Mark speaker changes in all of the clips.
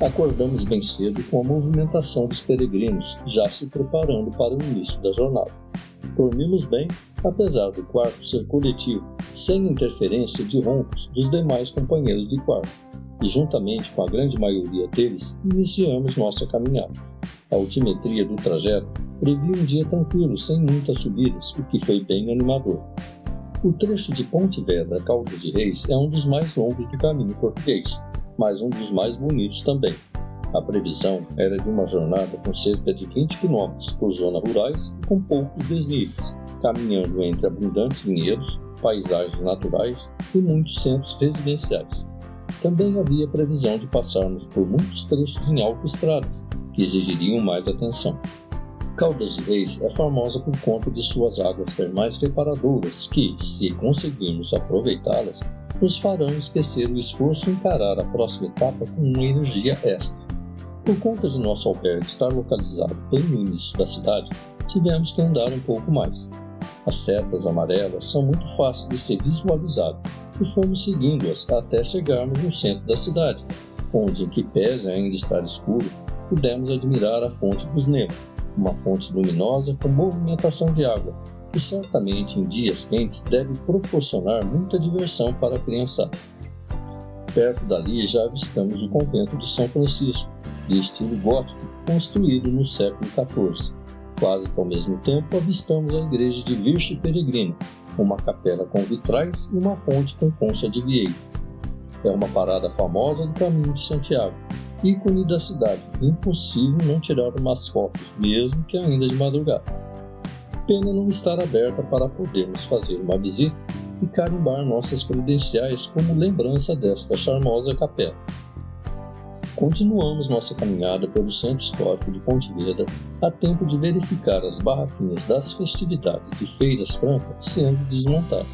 Speaker 1: Acordamos bem cedo com a movimentação dos peregrinos, já se preparando para o início da jornada. Dormimos bem, apesar do quarto ser coletivo, sem interferência de roncos dos demais companheiros de quarto, e juntamente com a grande maioria deles, iniciamos nossa caminhada. A altimetria do trajeto previa um dia tranquilo, sem muitas subidas, o que foi bem animador. O trecho de Ponte Vedra a Caldas de Reis é um dos mais longos do caminho português, mas um dos mais bonitos também. A previsão era de uma jornada com cerca de 20 km por zonas rurais e com poucos desníveis, caminhando entre abundantes vinhedos, paisagens naturais e muitos centros residenciais. Também havia previsão de passarmos por muitos trechos em autoestradas, que exigiriam mais atenção. Caldas de Reis é famosa por conta de suas águas termais reparadoras que, se conseguirmos aproveitá-las, nos farão esquecer o esforço e encarar a próxima etapa com uma energia extra. Por conta de nosso albergue estar localizado bem no início da cidade, tivemos que andar um pouco mais. As setas amarelas são muito fáceis de ser visualizadas e fomos seguindo-as até chegarmos no centro da cidade, onde, em que pese ainda estar escuro, pudemos admirar a fonte dos Nemo, uma fonte luminosa com movimentação de água, que certamente em dias quentes deve proporcionar muita diversão para a criançada. Perto dali já avistamos o convento de São Francisco, de estilo gótico, construído no século XIV. Quase que ao mesmo tempo avistamos a igreja de Virgem Peregrina, uma capela com vitrais e uma fonte com concha de vieira. É uma parada famosa do Caminho de Santiago, ícone da cidade, impossível não tirar umas fotos, mesmo que ainda de madrugada. Pena não estar aberta para podermos fazer uma visita e carimbar nossas credenciais como lembrança desta charmosa capela. Continuamos nossa caminhada pelo centro histórico de Ponte Vedra a tempo de verificar as barraquinhas das festividades de feiras francas sendo desmontadas.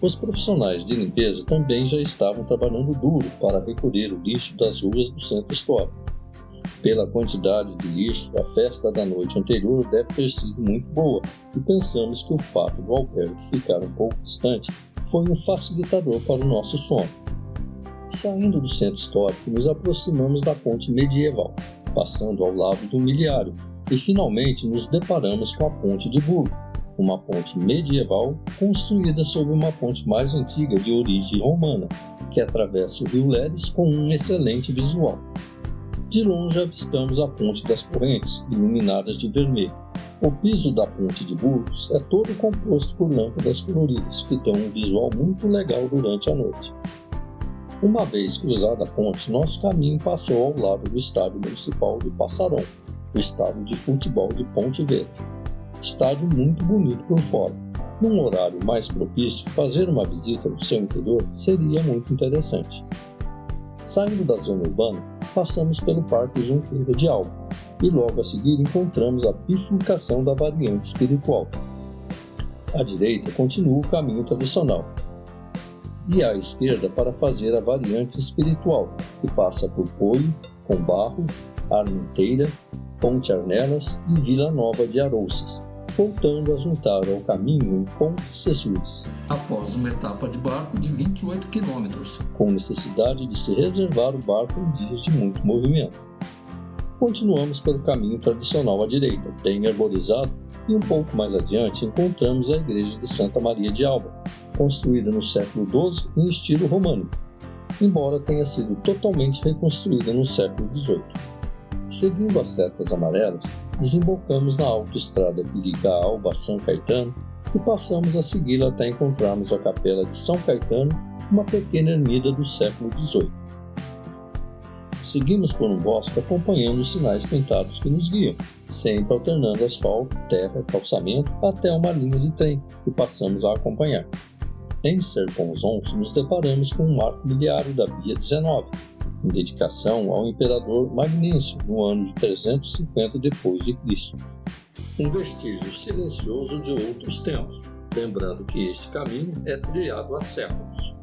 Speaker 1: Os profissionais de limpeza também já estavam trabalhando duro para recolher o lixo das ruas do centro histórico. Pela quantidade de lixo, a festa da noite anterior deve ter sido muito boa e pensamos que o fato do albergue ficar um pouco distante foi um facilitador para o nosso sono. Saindo do centro histórico, nos aproximamos da ponte medieval, passando ao lado de um miliário e finalmente nos deparamos com a ponte de Burgo, uma ponte medieval construída sobre uma ponte mais antiga de origem romana, que atravessa o rio Leres com um excelente visual. De longe avistamos a Ponte das Correntes, iluminadas de vermelho. O piso da Ponte de Burgos é todo composto por lâmpadas coloridas, que dão um visual muito legal durante a noite. Uma vez cruzada a ponte, nosso caminho passou ao lado do Estádio Municipal de Passarão, o estádio de futebol de Ponte Vedra. Estádio muito bonito por fora. Num horário mais propício, fazer uma visita no seu interior seria muito interessante. Saindo da zona urbana, passamos pelo Parque Junqueira de Alba e logo a seguir encontramos a bifurcação da variante espiritual. À direita continua o caminho tradicional e à esquerda para fazer a variante espiritual, que passa por Poio, Combarro, Armenteira, Ponte Arnelas e Vila Nova de Arouças, voltando a juntar ao caminho em Ponte Cessures, após uma etapa de barco de 28 km, com necessidade de se reservar o barco em dias de muito movimento. Continuamos pelo caminho tradicional à direita, bem arborizado, e um pouco mais adiante encontramos a igreja de Santa Maria de Alba, construída no século XII em estilo românico, embora tenha sido totalmente reconstruída no século XVIII. Seguindo as setas amarelas, desembocamos na autoestrada que liga a Alba a São Caetano e passamos a segui-la até encontrarmos a capela de São Caetano, uma pequena ermida do século XVIII. Seguimos por um bosque acompanhando os sinais pintados que nos guiam, sempre alternando asfalto, terra e calçamento até uma linha de trem que passamos a acompanhar. Em Serconzons, nos deparamos com um marco miliário da Via 19, em dedicação ao imperador Magnêncio no ano de 350 d.C. Um vestígio silencioso de outros tempos, lembrando que este caminho é trilhado há séculos.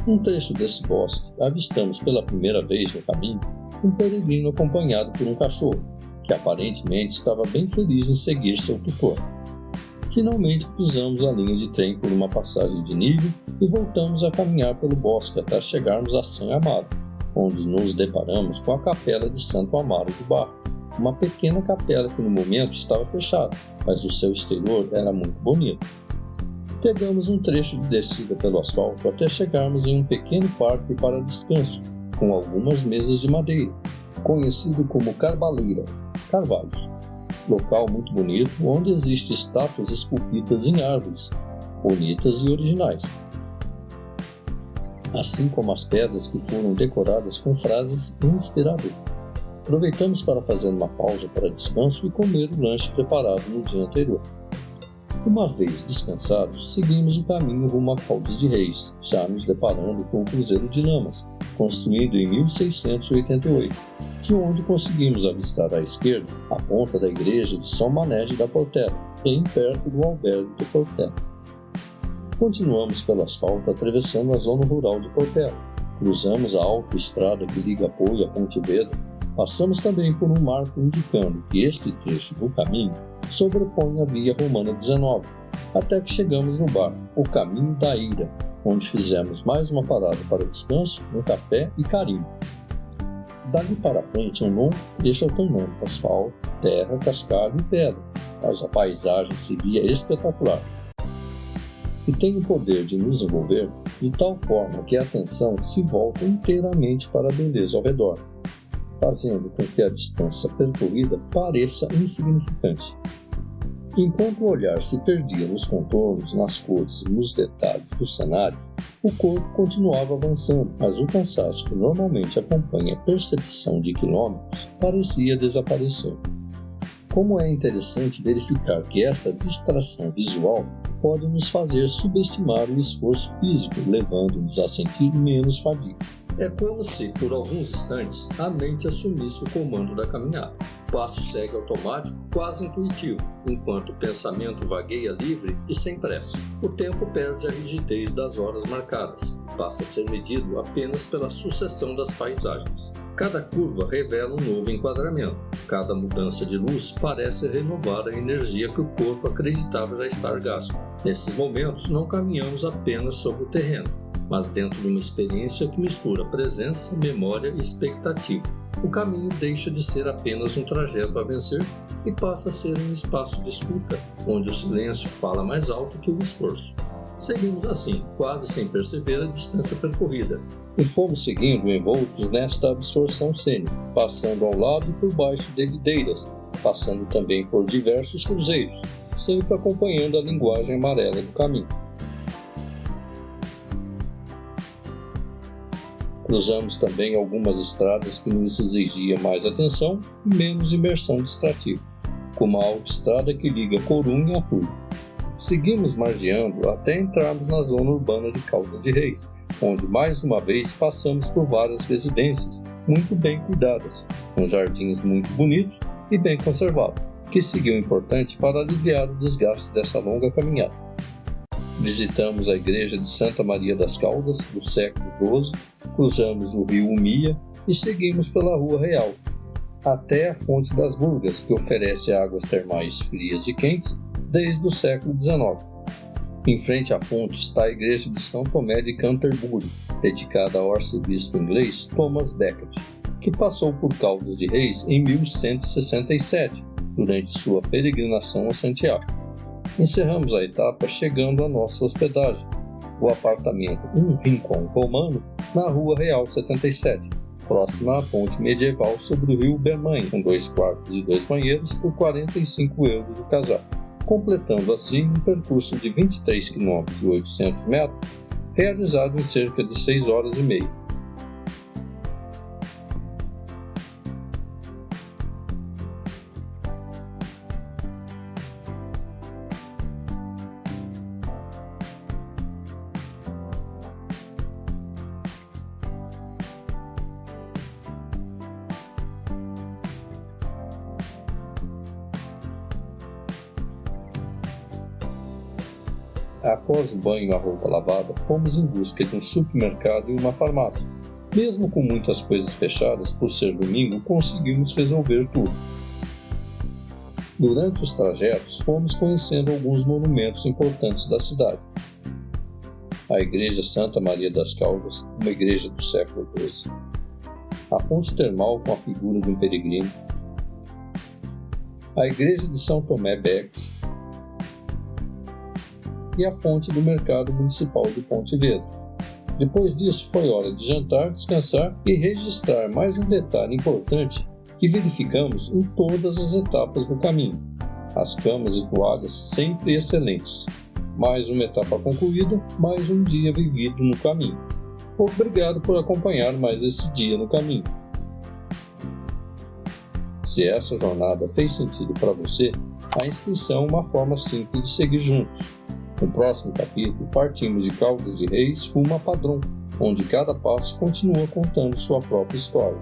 Speaker 1: Num trecho desse bosque, avistamos pela primeira vez no caminho um peregrino acompanhado por um cachorro, que aparentemente estava bem feliz em seguir seu tutor. Finalmente cruzamos a linha de trem por uma passagem de nível e voltamos a caminhar pelo bosque até chegarmos a San Amaro, onde nos deparamos com a capela de Santo Amaro de Barro, uma pequena capela que no momento estava fechada, mas o seu exterior era muito bonito. Pegamos um trecho de descida pelo asfalto até chegarmos em um pequeno parque para descanso, com algumas mesas de madeira, conhecido como Carvalho, local muito bonito onde existem estátuas esculpidas em árvores, bonitas e originais, assim como as pedras que foram decoradas com frases inspiradoras. Aproveitamos para fazer uma pausa para descanso e comer o lanche preparado no dia anterior. Uma vez descansados, seguimos o caminho rumo a Caldas de Reis, já nos deparando com o Cruzeiro de Lamas, construído em 1688, de onde conseguimos avistar à esquerda a ponta da igreja de São Manege da Portela, bem perto do albergue de Portela. Continuamos pelo asfalto atravessando a zona rural de Portela, cruzamos a autoestrada que liga Apoio a Pontevedra, passamos também por um marco indicando que este trecho do caminho sobrepõe a via Romana 19, até que chegamos no bar, o Caminho da Ira, onde fizemos mais uma parada para descanso, um café e carimbo. Dali para frente um longo trecho alternando asfalto, terra, cascalho e pedra, mas a paisagem seria espetacular e tem o poder de nos envolver de tal forma que a atenção se volta inteiramente para a beleza ao redor, fazendo com que a distância percorrida pareça insignificante. Enquanto o olhar se perdia nos contornos, nas cores e nos detalhes do cenário, o corpo continuava avançando, mas o cansaço que normalmente acompanha a percepção de quilômetros parecia desaparecer. Como é interessante verificar que essa distração visual pode nos fazer subestimar o esforço físico, levando-nos a sentir menos fadiga. É como se, por alguns instantes, a mente assumisse o comando da caminhada. O passo segue automático, quase intuitivo, enquanto o pensamento vagueia livre e sem pressa. O tempo perde a rigidez das horas marcadas, passa a ser medido apenas pela sucessão das paisagens. Cada curva revela um novo enquadramento. Cada mudança de luz parece renovar a energia que o corpo acreditava já estar gasto. Nesses momentos, não caminhamos apenas sobre o terreno, mas dentro de uma experiência que mistura presença, memória e expectativa. O caminho deixa de ser apenas um trajeto a vencer e passa a ser um espaço de escuta, onde o silêncio fala mais alto que o esforço. Seguimos assim, quase sem perceber a distância percorrida, e fomos seguindo envoltos nesta absorção cênica, passando ao lado e por baixo de videiras, passando também por diversos cruzeiros, sempre acompanhando a linguagem amarela do caminho. Cruzamos também algumas estradas que nos exigiam mais atenção e menos imersão distrativa, como a autoestrada que liga Corunha a Rui. Seguimos margeando até entrarmos na zona urbana de Caldas de Reis, onde mais uma vez passamos por várias residências muito bem cuidadas, com jardins muito bonitos e bem conservados, que seguiu importante para aliviar o desgaste dessa longa caminhada. Visitamos a igreja de Santa Maria das Caldas, do século XII, cruzamos o rio Umia e seguimos pela Rua Real, até a Fonte das Burgas, que oferece águas termais frias e quentes desde o século XIX. Em frente à fonte está a igreja de São Tomé de Canterbury, dedicada ao arcebispo inglês Thomas Becket, que passou por Caldas de Reis em 1167, durante sua peregrinação a Santiago. Encerramos a etapa chegando à nossa hospedagem, o apartamento Um Rincão Romano, na Rua Real 77, próxima à ponte medieval sobre o rio Bermanhe, com 2 quartos e 2 banheiros por €45 o casal, completando assim um percurso de 23 km e 800 metros, realizado em cerca de 6 horas e meia. Após o banho e a roupa lavada, fomos em busca de um supermercado e uma farmácia. Mesmo com muitas coisas fechadas por ser domingo, conseguimos resolver tudo. Durante os trajetos, fomos conhecendo alguns monumentos importantes da cidade. A Igreja Santa Maria das Caldas, uma igreja do século XII. A fonte termal com a figura de um peregrino. A Igreja de São Tomé Beques. E a fonte do Mercado Municipal de Ponte Vedra. Depois disso, foi hora de jantar, descansar e registrar mais um detalhe importante que verificamos em todas as etapas do caminho. As camas e toalhas sempre excelentes. Mais uma etapa concluída, mais um dia vivido no caminho. Obrigado por acompanhar mais esse dia no caminho. Se essa jornada fez sentido para você, a inscrição é uma forma simples de seguir juntos. No próximo capítulo, partimos de Caldas de Reis rumo a Padrão, onde cada passo continua contando sua própria história.